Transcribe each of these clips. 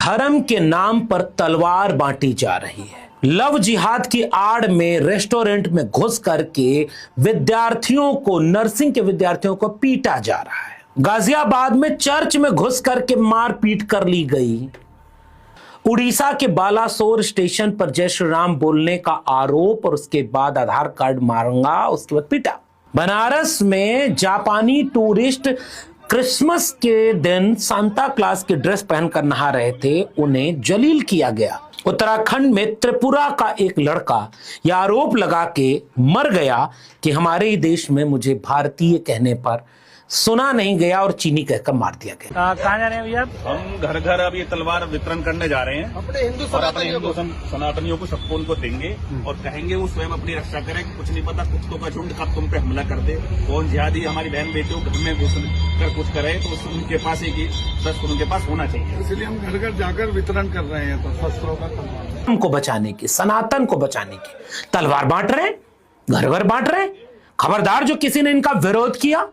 धर्म के नाम पर तलवार बांटी जा रही है। लव जिहाद की आड़ में रेस्टोरेंट में घुस करके विद्यार्थियों को, नर्सिंग के विद्यार्थियों को पीटा जा रहा है। गाजियाबाद में चर्च में घुस करके मारपीट कर ली गई। उड़ीसा के बालासोर स्टेशन पर जय श्री राम बोलने का आरोप और उसके बाद आधार कार्ड मांगा, उसके बाद पीटा। बनारस में जापानी टूरिस्ट क्रिसमस के दिन सांता क्लॉज की ड्रेस पहनकर नहा रहे थे, उन्हें जलील किया गया। उत्तराखंड में त्रिपुरा का एक लड़का यह आरोप लगा के मर गया कि हमारे ही देश में मुझे भारतीय कहने पर सुना नहीं गया और चीनी कहकर मार दिया गया। कहाँ जा रहे हैं भैया? हम घर घर अब ये तलवार वितरण करने जा रहे हैं। अपने हिंदू सनातनियों को सबको उनको देंगे और कहेंगे वो स्वयं अपनी रक्षा करें। कुछ नहीं पता कुत्तों का झुंड कब तुम पे हमला कर दे, कौन जिहादी हमारी बहन बेटियों घर में घुस कर कुछ करे तो उनके पास एक शस्त्र उनके पास होना चाहिए। इसलिए हम घर घर जाकर वितरण कर रहे हैं। तो शस्त्रों का को बचाने की, सनातन को बचाने की तलवार बांट रहे, घर घर बांट रहे। खबरदार जो किसी ने इनका विरोध किया,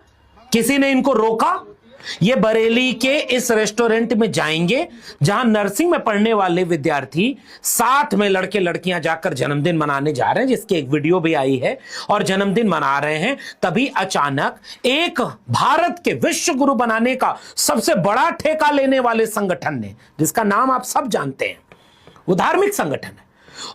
किसी ने इनको रोका, ये बरेली के इस रेस्टोरेंट में जाएंगे जहां नर्सिंग में पढ़ने वाले विद्यार्थी साथ में लड़के लड़कियां जाकर जन्मदिन मनाने जा रहे हैं, जिसकी एक वीडियो भी आई है और जन्मदिन मना रहे हैं। तभी अचानक एक भारत के विश्व गुरु बनाने का सबसे बड़ा ठेका लेने वाले संगठन ने, जिसका नाम आप सब जानते हैं, वो धार्मिक संगठन है,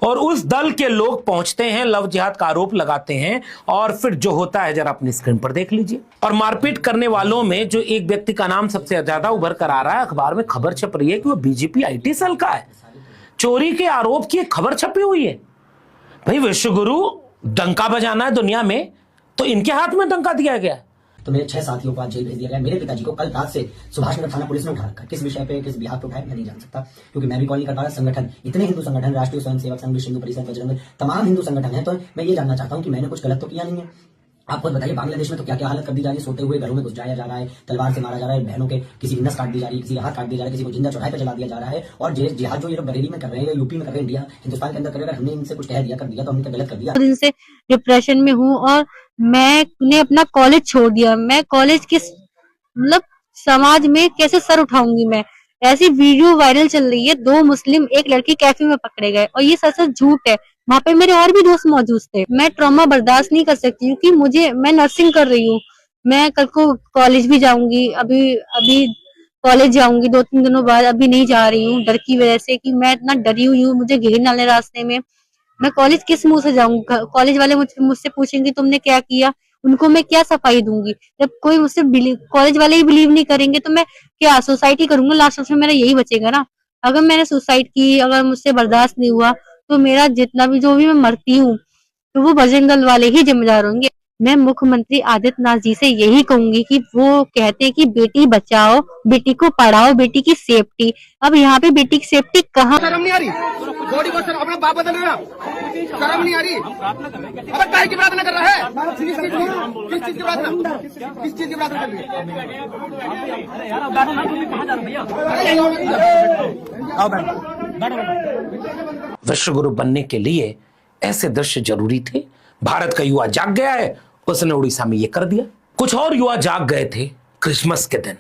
और उस दल के लोग पहुंचते हैं, लव जिहाद का आरोप लगाते हैं और फिर जो होता है जरा अपनी स्क्रीन पर देख लीजिए। और मारपीट करने वालों में जो एक व्यक्ति का नाम सबसे ज्यादा उभर कर आ रहा है, अखबार में खबर छप रही है कि वो बीजेपी IT सेल का है। चोरी के आरोप की खबर छपी हुई है। भाई विश्व गुरु डंका बजाना है दुनिया में, तो इनके हाथ में डंका दिया गया है। तो मेरे 6 साथियों को आज जेल भेज दिया गया। मेरे पिताजी को कल रात से सुभाष नगर थाना पुलिस ने उठा रखा। किस विषय पे, किस बिहार पे उठाया मैं नहीं जान सकता, क्योंकि मैं भी कॉल नहीं कर पा रहा। संगठन, इतने हिंदू संगठन, राष्ट्रीय स्वयंसेवक संघ, विश्व हिंदू परिषद, बजरंग, तमाम हिंदू संगठन है, तो मैं ये जानना चाहता हूँ कि मैंने कुछ गलत तो किया नहीं है। आप खुद बताइए, बांग्लादेश में तो क्या क्या हालत कर दी जा रही है। सोते हुए घरों में घुस जाया जा रहा है, तलवार से मारा जा रहा है, बहनों के किसी की नस काट दी जा रही है, किसी का हाथ काट दिया जा रहा है, किसी को जिंदा चौराहे पे जला दिया जा रहा है। और जिहाद जो ये बरेली में कर रहे हैं, यूपी में कर रहे हैं, इंडिया हिंदुस्तान के अंदर कर रहे हैं, हमने इनसे कुछ कह दिया कर दिया तो हमने गलत कर दिया। दिन से डिप्रेशन में हूँ और मैंने अपना कॉलेज छोड़ दिया। मैं कॉलेज के मतलब समाज में कैसे सर उठाऊंगी मैं? ऐसी वीडियो वायरल चल रही है, 2 मुस्लिम एक लड़की कैफे में पकड़े गए और ये सच झूठ है। वहां पे मेरे और भी दोस्त मौजूद थे। मैं ट्रॉमा बर्दाश्त नहीं कर सकती क्योंकि मैं नर्सिंग कर रही हूँ। मैं कल को कॉलेज भी जाऊंगी, अभी कॉलेज जाऊंगी 2-3 दिनों बाद, अभी नहीं जा रही हूँ डर की वजह से कि मैं इतना डरी हुई हूँ, मुझे घेर डाले रास्ते में। मैं कॉलेज किस मुंह से जाऊंगी? कॉलेज वाले मुझसे पूछेंगे तुमने क्या किया, उनको मैं क्या सफाई दूंगी? जब कोई मुझसे कॉलेज वाले ही बिलीव नहीं करेंगे तो मैं क्या सुसाइड ही करूंगा? लास्ट में मेरा यही बचेगा ना। अगर मैंने सुसाइड की, अगर मुझसे बर्दाश्त नहीं हुआ तो मेरा जितना भी जो भी मैं मरती हूँ तो वो बजरंग दल वाले ही जिम्मेदार होंगे। मैं मुख्यमंत्री आदित्यनाथ जी से यही कहूंगी कि वो कहते हैं कि बेटी बचाओ, बेटी को पढ़ाओ, बेटी की सेफ्टी। अब यहाँ पे बेटी की सेफ्टी कहाँ? शर्म नहीं आ रही? बॉडी को अपना बाप बदल रहा, शर्म नहीं आ रही? अब काय की प्रार्थना कर रहा है? किस चीज की प्रार्थना? किस चीज की प्रार्थना कर रही है? विश्व गुरु बनने के लिए ऐसे दृश्य जरूरी थे। भारत का युवा जाग गया है, उसने उड़ीसा में यह कर दिया। कुछ और युवा जाग गए थे क्रिसमस के दिन।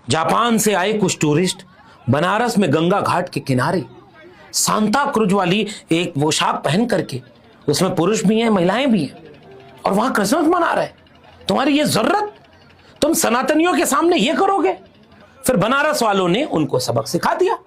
जापान से आए कुछ टूरिस्ट बनारस में गंगा घाट के किनारे सांता क्रूज वाली एक पोशाक पहन करके, उसमें पुरुष भी हैं, महिलाएं भी हैं, और वहां क्रिसमस मना रहे। तुम्हारी ये जरूरत? तुम सनातनियों के सामने ये करोगे? फिर बनारस वालों ने उनको सबक सिखा दिया।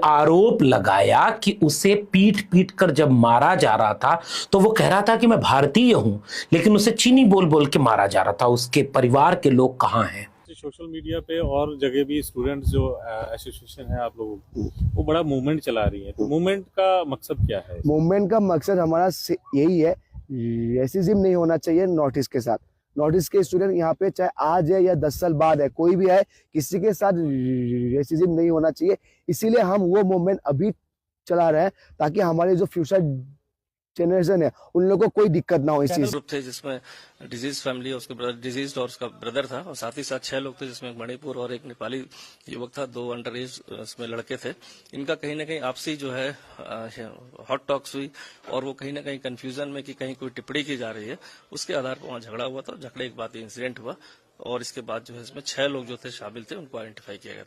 आरोप लगाया कि उसे पीट पीट कर जब मारा जा रहा था तो वो कह रहा था कि मैं भारतीय हूं, लेकिन उसे चीनी बोल बोल के मारा जा रहा था। उसके परिवार के लोग कहाँ हैं? सोशल मीडिया पे और जगह भी स्टूडेंट्स जो एसोसिएशन है आप लोगों की, वो बड़ा मूवमेंट चला रही है। तो मूवमेंट का मकसद क्या है? मूवमेंट का मकसद हमारा यही है, रेसिज्म नहीं होना चाहिए नॉर्थ ईस्ट के साथ। नॉर्थ ईस्ट के स्टूडेंट यहाँ पे चाहे आज है या 10 साल बाद है, कोई भी है, किसी के साथ रेसिज्म नहीं होना चाहिए। इसीलिए हम वो मूवमेंट अभी चला रहे हैं ताकि हमारे जो फ्यूचर जनरेशन है उन लोगों को कोई दिक्कत ना हो इस चीज। ग्रुप थे जिसमें डिजीज फैमिली और उसके ब्रदर डिजीज और उसका ब्रदर था, और साथ ही साथ 6 लोग थे जिसमें एक मणिपुर और एक नेपाली युवक था, 2 अंडर एज इसमें लड़के थे। इनका कहीं ना कहीं आपसी जो है हॉट टॉक्स हुई, और वो कहीं ना कहीं कंफ्यूजन में कि कहीं कोई टिप्पणी की जा रही है, उसके आधार पर वहां झगड़ा हुआ था। झगड़े के बाद इंसिडेंट हुआ, और इसके बाद जो है इसमें 6 लोग जो थे शामिल थे उनको आइडेंटिफाई किया गया।